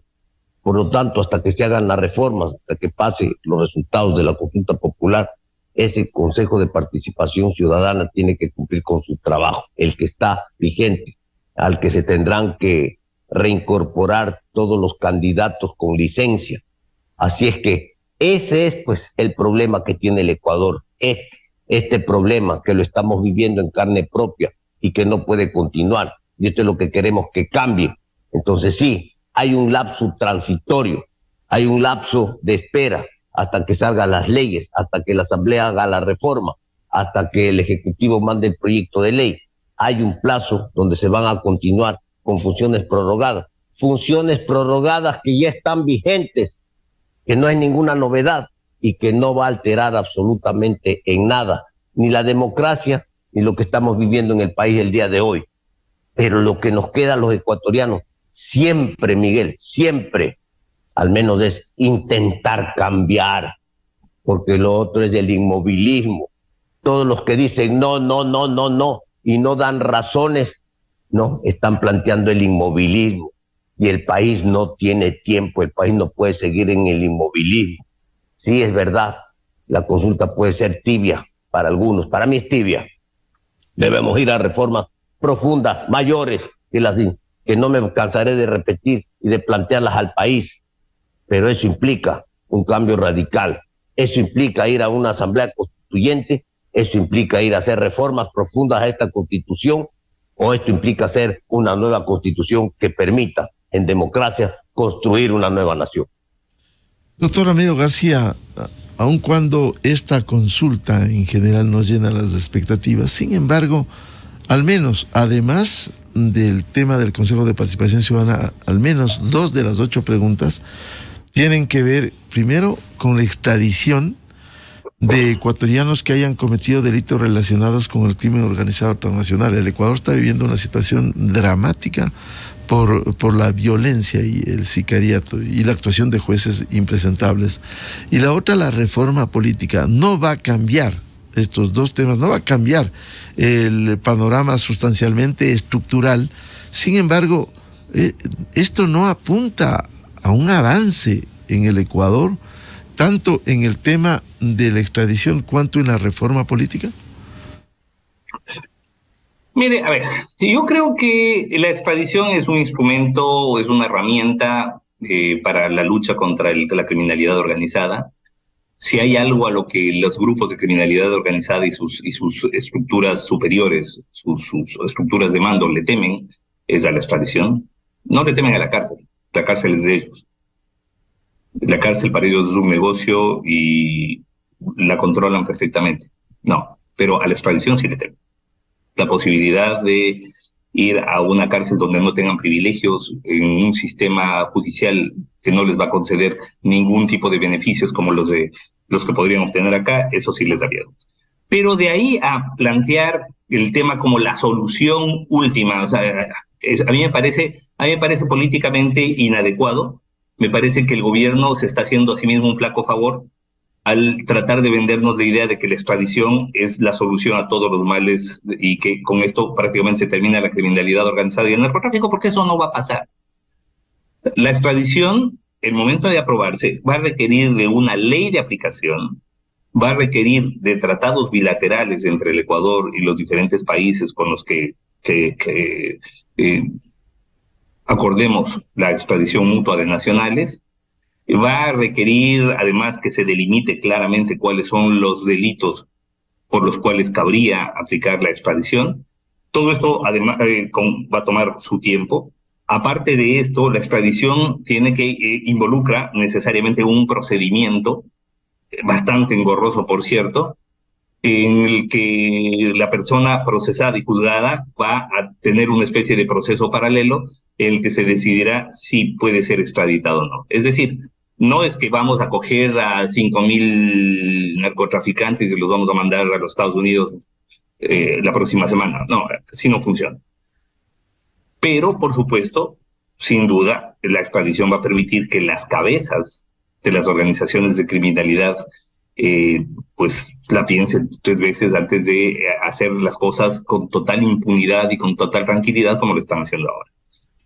Por lo tanto, hasta que se hagan las reformas, hasta que pase los resultados de la consulta popular, ese Consejo de Participación Ciudadana tiene que cumplir con su trabajo, el que está vigente, al que se tendrán que reincorporar todos los candidatos con licencia. Así es que ese es pues el problema que tiene el Ecuador, este problema que lo estamos viviendo en carne propia y que no puede continuar. Y esto es lo que queremos que cambie. Entonces sí, hay un lapso transitorio, hay un lapso de espera hasta que salgan las leyes, hasta que la Asamblea haga la reforma, hasta que el Ejecutivo mande el proyecto de ley. Hay un plazo donde se van a continuar con funciones prorrogadas que ya están vigentes, que no hay ninguna novedad. y que no va a alterar absolutamente en nada, ni la democracia, ni lo que estamos viviendo en el país el día de hoy. Pero lo que nos queda a los ecuatorianos, siempre, Miguel, siempre, al menos es intentar cambiar, porque lo otro es el inmovilismo. Todos los que dicen no, no, no, no, no, y no dan razones, no, están planteando el inmovilismo. Y el país no tiene tiempo, el país no puede seguir en el inmovilismo. Sí, es verdad, la consulta puede ser tibia para algunos, para mí es tibia. Debemos ir a reformas profundas, mayores, que no me cansaré de repetir y de plantearlas al país. Pero eso implica un cambio radical, eso implica ir a una asamblea constituyente, eso implica ir a hacer reformas profundas a esta constitución, o esto implica hacer una nueva constitución que permita en democracia construir una nueva nación. Doctor Ramiro García, aun cuando esta consulta en general no llena las expectativas, sin embargo, al menos, además del tema del Consejo de Participación Ciudadana, al menos 2 de las 8 preguntas tienen que ver, primero, con la extradición de ecuatorianos que hayan cometido delitos relacionados con el crimen organizado transnacional. El Ecuador está viviendo una situación dramática por la violencia y el sicariato y la actuación de jueces impresentables. Y la otra, la reforma política. No va a cambiar estos dos temas, no va a cambiar el panorama sustancialmente estructural. Sin embargo, esto no apunta a un avance en el Ecuador, tanto en el tema de la extradición cuanto en la reforma política. Mire, a ver, yo creo que la extradición es un instrumento, es una herramienta para la lucha contra la criminalidad organizada. Si hay algo a lo que los grupos de criminalidad organizada y sus estructuras superiores, sus estructuras de mando le temen, es a la extradición. No le temen a la cárcel es de ellos. La cárcel para ellos es un negocio y la controlan perfectamente. No, pero a la extradición sí le temen. La posibilidad de ir a una cárcel donde no tengan privilegios, en un sistema judicial que no les va a conceder ningún tipo de beneficios como los que podrían obtener acá, eso sí les da miedo. Pero de ahí a plantear el tema como la solución última, o sea, a mí me parece políticamente inadecuado. Me parece que el gobierno se está haciendo a sí mismo un flaco favor al tratar de vendernos la idea de que la extradición es la solución a todos los males y que con esto prácticamente se termina la criminalidad organizada y el narcotráfico, porque eso no va a pasar. La extradición, el momento de aprobarse, va a requerir de una ley de aplicación, va a requerir de tratados bilaterales entre el Ecuador y los diferentes países con los que acordemos la extradición mutua de nacionales. Va a requerir, además, que se delimite claramente cuáles son los delitos por los cuales cabría aplicar la extradición. Todo esto, además, va a tomar su tiempo. Aparte de esto, la extradición tiene que involucra necesariamente un procedimiento bastante engorroso, por cierto, en el que la persona procesada y juzgada va a tener una especie de proceso paralelo en el que se decidirá si puede ser extraditado o no. Es decir, no es que vamos a coger a 5,000 narcotraficantes y los vamos a mandar a los Estados Unidos la próxima semana. No, así no funciona. Pero, por supuesto, sin duda, la extradición va a permitir que las cabezas de las organizaciones de criminalidad pues la piensen 3 veces antes de hacer las cosas con total impunidad y con total tranquilidad como lo están haciendo ahora.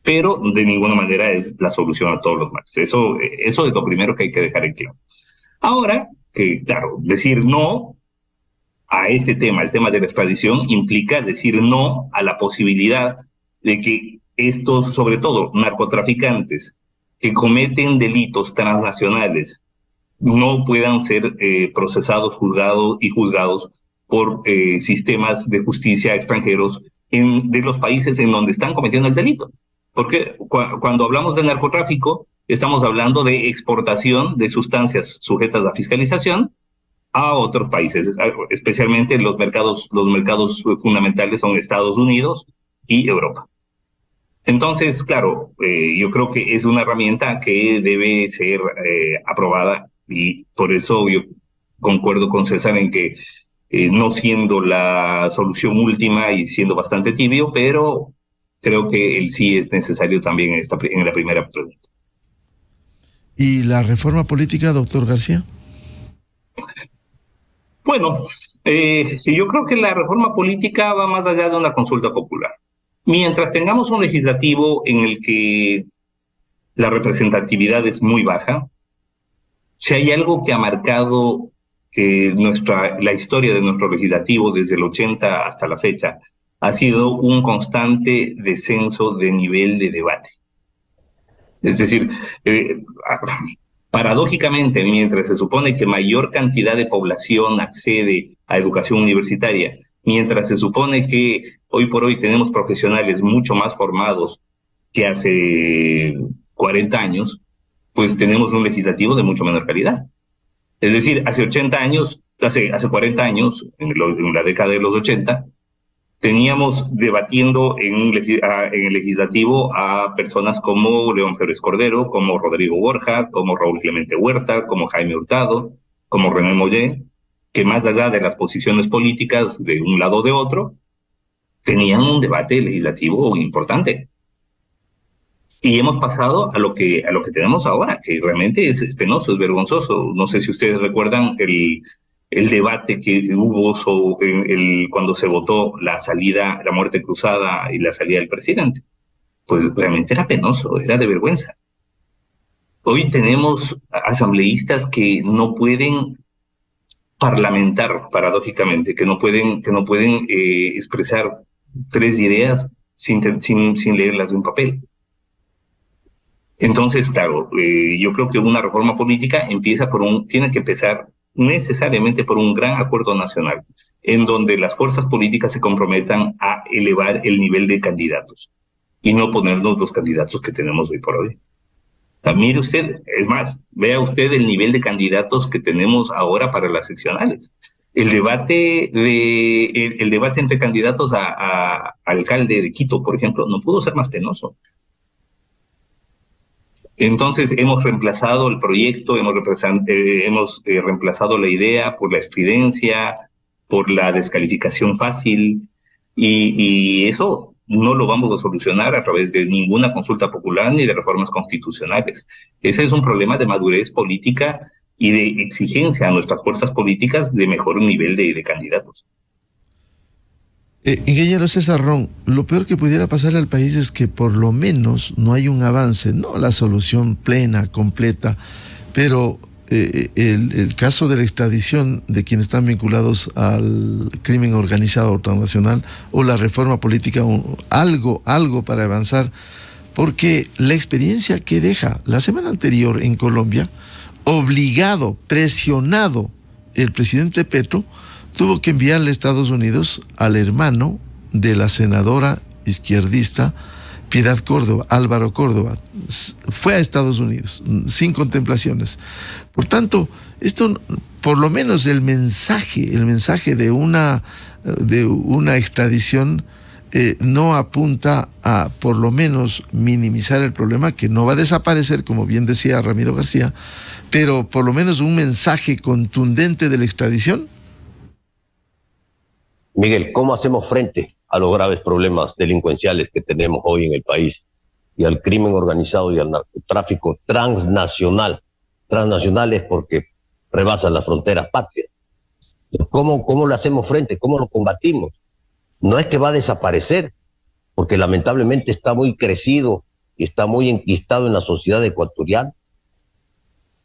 Pero de ninguna manera es la solución a todos los males. Eso es lo primero que hay que dejar en claro. Ahora, que claro, decir no a este tema, el tema de la extradición, implica decir no a la posibilidad de que estos, sobre todo narcotraficantes, que cometen delitos transnacionales, no puedan ser procesados, juzgados por sistemas de justicia extranjeros de los países en donde están cometiendo el delito. Porque cuando hablamos de narcotráfico, estamos hablando de exportación de sustancias sujetas a fiscalización a otros países, especialmente los mercados fundamentales son Estados Unidos y Europa. Entonces, claro, yo creo que es una herramienta que debe ser aprobada y por eso yo concuerdo con César en que no siendo la solución última y siendo bastante tibio, pero creo que el sí es necesario también en la primera pregunta. ¿Y la reforma política, doctor García? Bueno, yo creo que la reforma política va más allá de una consulta popular. Mientras tengamos un legislativo en el que la representatividad es muy baja, si hay algo que ha marcado la historia de nuestro legislativo desde el 80 hasta la fecha, ha sido un constante descenso de nivel de debate. Es decir, paradójicamente, mientras se supone que mayor cantidad de población accede a educación universitaria, mientras se supone que hoy por hoy tenemos profesionales mucho más formados que hace 40 años, pues tenemos un legislativo de mucho menor calidad. Es decir, hace 40 años, en la década de los 80, teníamos debatiendo en el legislativo a personas como León Febres Cordero, como Rodrigo Borja, como Raúl Clemente Huerta, como Jaime Hurtado, como René Mollé, que más allá de las posiciones políticas de un lado o de otro, tenían un debate legislativo importante. Y hemos pasado a lo que tenemos ahora, que realmente es penoso, es vergonzoso. No sé si ustedes recuerdan el debate que hubo cuando se votó la muerte cruzada y la salida del presidente. Pues realmente era penoso, era de vergüenza. Hoy tenemos asambleístas que no pueden parlamentar, paradójicamente, que no pueden expresar 3 ideas sin leerlas de un papel. Entonces, claro, yo creo que una reforma política tiene que empezar necesariamente por un gran acuerdo nacional, en donde las fuerzas políticas se comprometan a elevar el nivel de candidatos y no ponernos los candidatos que tenemos hoy por hoy. Mire usted, es más, vea usted el nivel de candidatos que tenemos ahora para las seccionales. El debate entre candidatos a alcalde de Quito, por ejemplo, no pudo ser más penoso. Entonces hemos reemplazado el proyecto, hemos reemplazado la idea por la estridencia, por la descalificación fácil, y eso no lo vamos a solucionar a través de ninguna consulta popular ni de reformas constitucionales. Ese es un problema de madurez política y de exigencia a nuestras fuerzas políticas de mejor nivel de candidatos. Ingeniero César Ron, lo peor que pudiera pasar al país es que por lo menos no hay un avance, no la solución plena, completa, pero el caso de la extradición de quienes están vinculados al crimen organizado transnacional o la reforma política, algo para avanzar, porque la experiencia que deja la semana anterior en Colombia, presionado el presidente Petro, tuvo que enviarle a Estados Unidos al hermano de la senadora izquierdista Piedad Córdoba, Álvaro Córdoba. Fue a Estados Unidos, sin contemplaciones. Por tanto, esto, por lo menos el mensaje de una extradición no apunta a, por lo menos, minimizar el problema, que no va a desaparecer, como bien decía Ramiro García, pero por lo menos un mensaje contundente de la extradición. Miguel, ¿cómo hacemos frente a los graves problemas delincuenciales que tenemos hoy en el país y al crimen organizado y al narcotráfico transnacional? Transnacionales porque rebasan las fronteras patrias. ¿Cómo le hacemos frente? ¿Cómo lo combatimos? No es que va a desaparecer, porque lamentablemente está muy crecido y está muy enquistado en la sociedad ecuatoriana.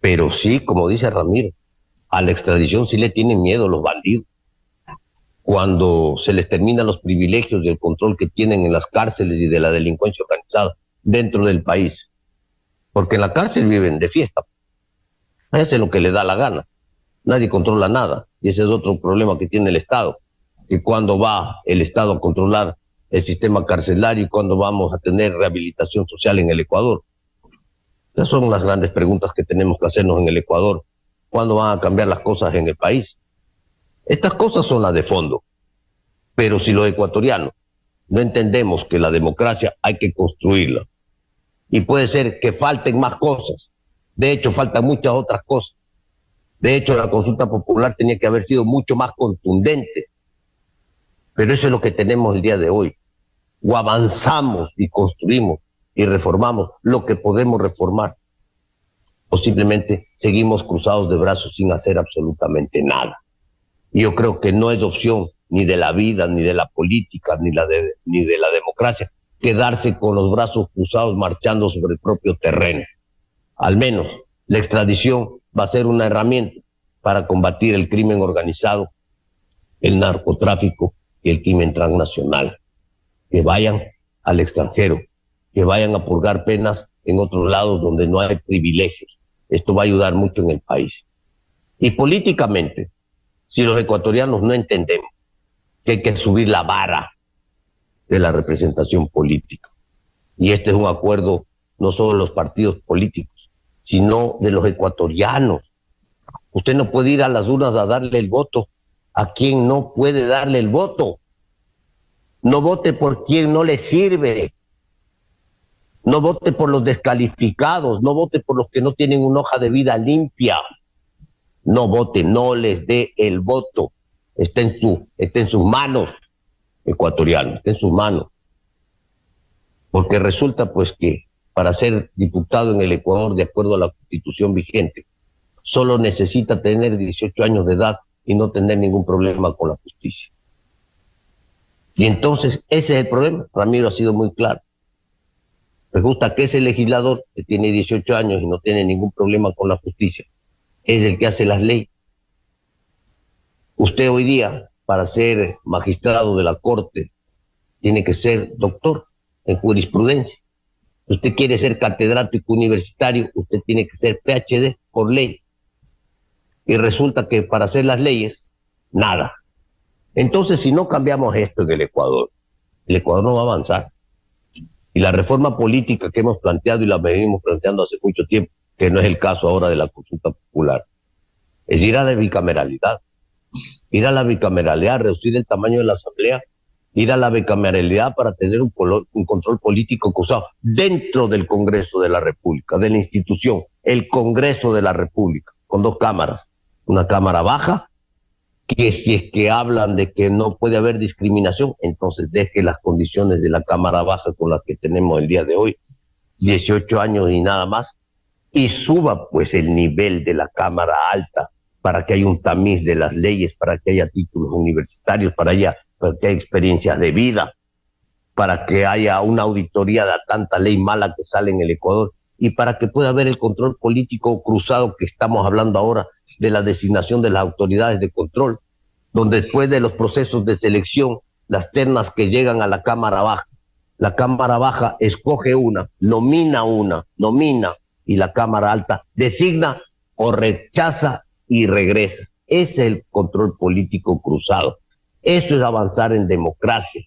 Pero sí, como dice Ramiro, a la extradición sí le tienen miedo los bandidos. Cuando se les terminan los privilegios y el control que tienen en las cárceles y de la delincuencia organizada dentro del país. Porque en la cárcel viven de fiesta. Hacen lo que les da la gana. Nadie controla nada. Y ese es otro problema que tiene el Estado. Que cuando va el Estado a controlar el sistema carcelario y cuando vamos a tener rehabilitación social en el Ecuador. Esas son las grandes preguntas que tenemos que hacernos en el Ecuador. ¿Cuándo van a cambiar las cosas en el país? Estas cosas son las de fondo, pero si los ecuatorianos no entendemos que la democracia hay que construirla, y puede ser que falten más cosas, de hecho faltan muchas otras cosas, De hecho, la consulta popular tenía que haber sido mucho más contundente. Pero eso es lo que tenemos el día de hoy. O avanzamos y construimos y reformamos lo que podemos reformar, o simplemente seguimos cruzados de brazos sin hacer absolutamente nada. Y yo creo que no es opción ni de la vida, ni de la política, ni de la democracia, quedarse con los brazos cruzados marchando sobre el propio terreno. Al menos la extradición va a ser una herramienta para combatir el crimen organizado, el narcotráfico y el crimen transnacional. Que vayan al extranjero, que vayan a purgar penas en otros lados donde no hay privilegios. Esto va a ayudar mucho en el país. Y políticamente, si los ecuatorianos no entendemos que hay que subir la vara de la representación política, y este es un acuerdo no solo de los partidos políticos, sino de los ecuatorianos. Usted no puede ir a las urnas a darle el voto a quien no puede darle el voto. No vote por quien no le sirve. No vote por los descalificados. No vote por los que no tienen una hoja de vida limpia. No vote, no les dé el voto. Está en sus manos, ecuatorianos, está en sus manos. Porque resulta pues que para ser diputado en el Ecuador, de acuerdo a la Constitución vigente, solo necesita tener 18 años de edad y no tener ningún problema con la justicia. Y entonces ese es el problema. Ramiro ha sido muy claro. Resulta que ese legislador que tiene 18 años y no tiene ningún problema con la justicia es el que hace las leyes. Usted hoy día, para ser magistrado de la Corte, tiene que ser doctor en jurisprudencia. Si usted quiere ser catedrático universitario, usted tiene que ser PhD por ley. Y resulta que para hacer las leyes, nada. Entonces, si no cambiamos esto en el Ecuador no va a avanzar. Y la reforma política que hemos planteado y la venimos planteando hace mucho tiempo, que no es el caso ahora de la consulta popular, es ir a la bicameralidad. Ir a la bicameralidad, reducir el tamaño de la asamblea, ir a la bicameralidad para tener un control político cruzado dentro del Congreso de la República, de la institución, el Congreso de la República, con dos cámaras. Una cámara baja, que si es que hablan de que no puede haber discriminación, entonces deje las condiciones de la cámara baja con las que tenemos el día de hoy, 18 años y nada más, y suba pues el nivel de la cámara alta para que haya un tamiz de las leyes, para que haya títulos universitarios, para que haya experiencias de vida, para que haya una auditoría de tanta ley mala que sale en el Ecuador y para que pueda haber el control político cruzado que estamos hablando ahora, de la designación de las autoridades de control, donde después de los procesos de selección, las ternas que llegan a la Cámara Baja escoge nomina, y la Cámara Alta designa o rechaza y regresa. Ese es el control político cruzado. Eso es avanzar en democracia.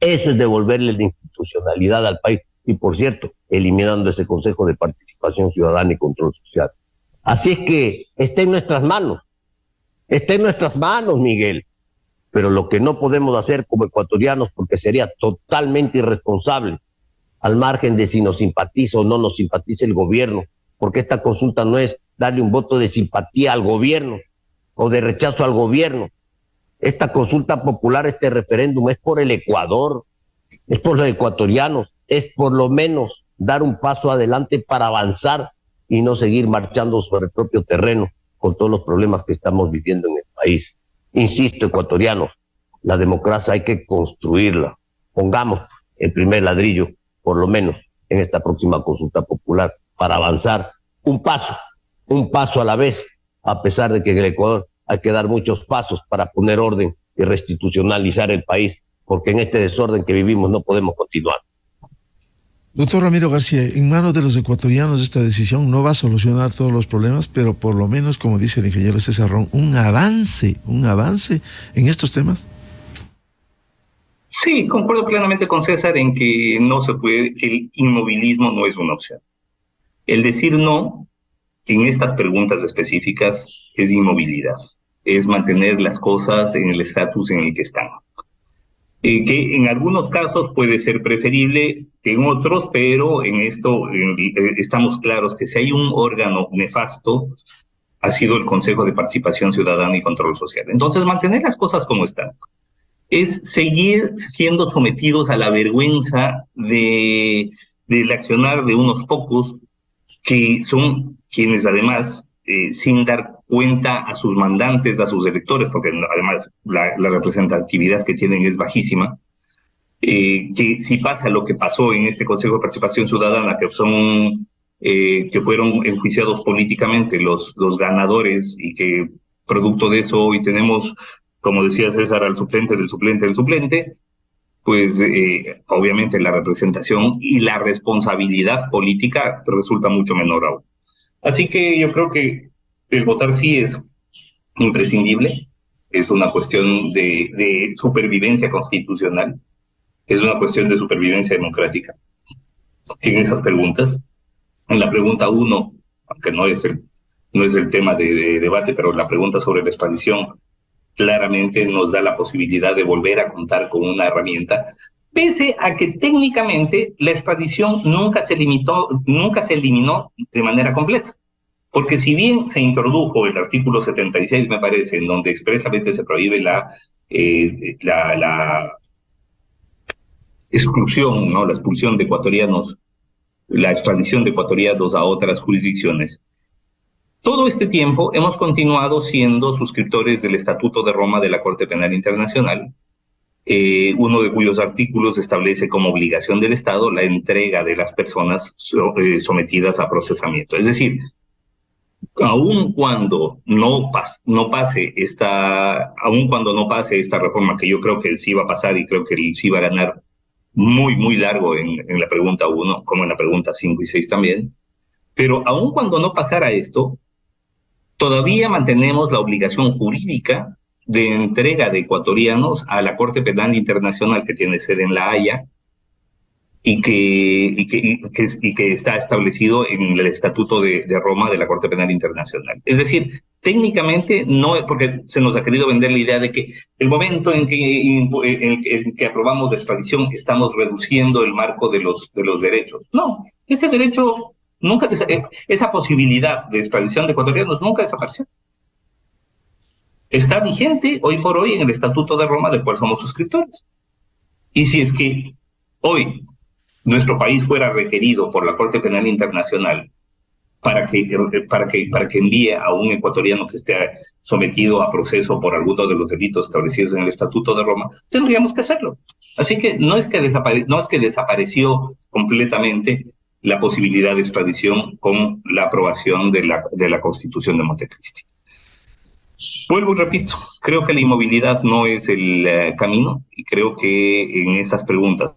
Eso es devolverle la institucionalidad al país. Y por cierto, eliminando ese Consejo de Participación Ciudadana y Control Social. Así es que está en nuestras manos. Está en nuestras manos, Miguel. Pero lo que no podemos hacer como ecuatorianos, porque sería totalmente irresponsable, al margen de si nos simpatiza o no nos simpatiza el gobierno, porque esta consulta no es darle un voto de simpatía al gobierno o de rechazo al gobierno. Esta consulta popular, este referéndum es por el Ecuador, es por los ecuatorianos, es por lo menos dar un paso adelante para avanzar y no seguir marchando sobre el propio terreno con todos los problemas que estamos viviendo en el país. Insisto, ecuatorianos, la democracia hay que construirla. Pongamos el primer ladrillo, por lo menos, en esta próxima consulta popular, para avanzar un paso a la vez, a pesar de que en el Ecuador hay que dar muchos pasos para poner orden y restitucionalizar el país, porque en este desorden que vivimos no podemos continuar. Doctor Ramiro García, en manos de los ecuatorianos esta decisión no va a solucionar todos los problemas, pero por lo menos, como dice el ingeniero César Ron, un avance en estos temas. Sí, concuerdo plenamente con César en que no se puede, que el inmovilismo no es una opción. El decir no en estas preguntas específicas es inmovilidad, es mantener las cosas en el estatus en el que están. Que en algunos casos puede ser preferible que en otros, pero en esto estamos claros que si hay un órgano nefasto, ha sido el Consejo de Participación Ciudadana y Control Social. Entonces, mantener las cosas como están es seguir siendo sometidos a la vergüenza del accionar de unos pocos que son quienes además, sin dar cuenta a sus mandantes, a sus electores, porque además la representatividad que tienen es bajísima, que si pasa lo que pasó en este Consejo de Participación Ciudadana, que fueron enjuiciados políticamente los ganadores y que producto de eso hoy tenemos, como decía César, al suplente del suplente del suplente, pues obviamente la representación y la responsabilidad política resulta mucho menor aún. Así que yo creo que el votar sí es imprescindible, es una cuestión de supervivencia constitucional, es una cuestión de supervivencia democrática en esas preguntas. En la pregunta 1, aunque no es el tema de debate, pero la pregunta sobre la extradición claramente nos da la posibilidad de volver a contar con una herramienta, pese a que técnicamente la extradición nunca se eliminó de manera completa. Porque si bien se introdujo el artículo 76, me parece, en donde expresamente se prohíbe la exclusión, ¿no? La expulsión de ecuatorianos, la extradición de ecuatorianos a otras jurisdicciones. Todo este tiempo hemos continuado siendo suscriptores del Estatuto de Roma de la Corte Penal Internacional, uno de cuyos artículos establece como obligación del Estado la entrega de las personas sometidas a procesamiento. Es decir, aun cuando no pase esta reforma, que yo creo que sí va a pasar y creo que sí va a ganar muy, muy largo en la pregunta 1, como en la pregunta 5 y 6 también, pero aun cuando no pasara esto, todavía mantenemos la obligación jurídica de entrega de ecuatorianos a la Corte Penal Internacional, que tiene sede en La Haya y que está establecido en el Estatuto de Roma de la Corte Penal Internacional. Es decir, técnicamente no, porque se nos ha querido vender la idea de que el momento en que aprobamos la extradición estamos reduciendo el marco de los derechos. No, ese derecho nunca, esa posibilidad de extradición de ecuatorianos nunca desapareció. Está vigente hoy por hoy en el Estatuto de Roma, del cual somos suscriptores. Y si es que hoy nuestro país fuera requerido por la Corte Penal Internacional para que envíe a un ecuatoriano que esté sometido a proceso por alguno de los delitos establecidos en el Estatuto de Roma, tendríamos que hacerlo. Así que no es que desapareció completamente la posibilidad de extradición con la aprobación de la Constitución de Montecristi. Vuelvo y repito, creo que la inmovilidad no es el camino, y creo que en esas preguntas,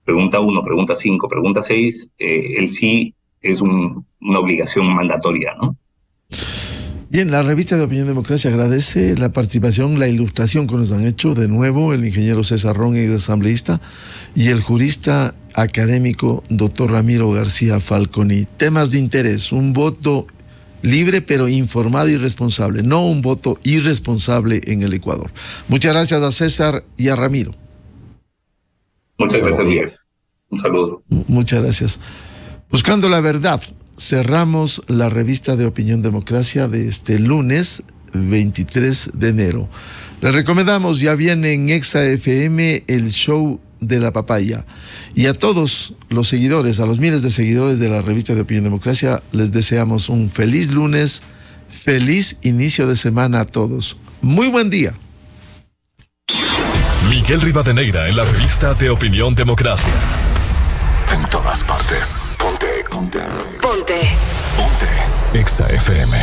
pregunta 1, pregunta 5, pregunta 6, el sí es una obligación mandatoria, ¿no? Bien, la revista de Opinión Democracia agradece la participación, la ilustración que nos han hecho de nuevo el ingeniero César Ron, asambleísta, y el jurista académico doctor Ramiro García Falconi. Temas de interés, un voto libre pero informado y responsable, no un voto irresponsable en el Ecuador. Muchas gracias a César y a Ramiro. Muchas gracias, Miguel. Un saludo. Muchas gracias. Buscando la verdad, cerramos la revista de Opinión Democracia de este lunes 23 de enero. Les recomendamos, ya viene en Exa FM el show de la papaya. Y a todos los seguidores, a los miles de seguidores de la revista de Opinión Democracia, les deseamos un feliz lunes, feliz inicio de semana a todos. Muy buen día. Miguel Rivadeneira en la revista de Opinión Democracia. En todas partes. Ponte. Exa FM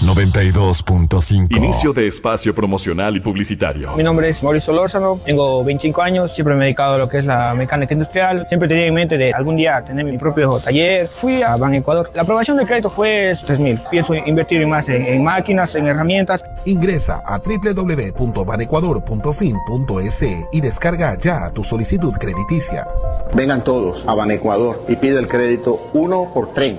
92.5. Inicio de espacio promocional y publicitario. Mi nombre es Mauricio Lórzano, tengo 25 años, siempre me he dedicado a lo que es la mecánica industrial. Siempre tenía en mente de algún día tener mi propio taller. Fui a Banecuador. La aprobación del crédito fue 3.000. Pienso invertir más en máquinas, en herramientas. Ingresa a www.banecuador.fin.es y descarga ya tu solicitud crediticia. Vengan todos a Banecuador y pide el crédito 1 por 30.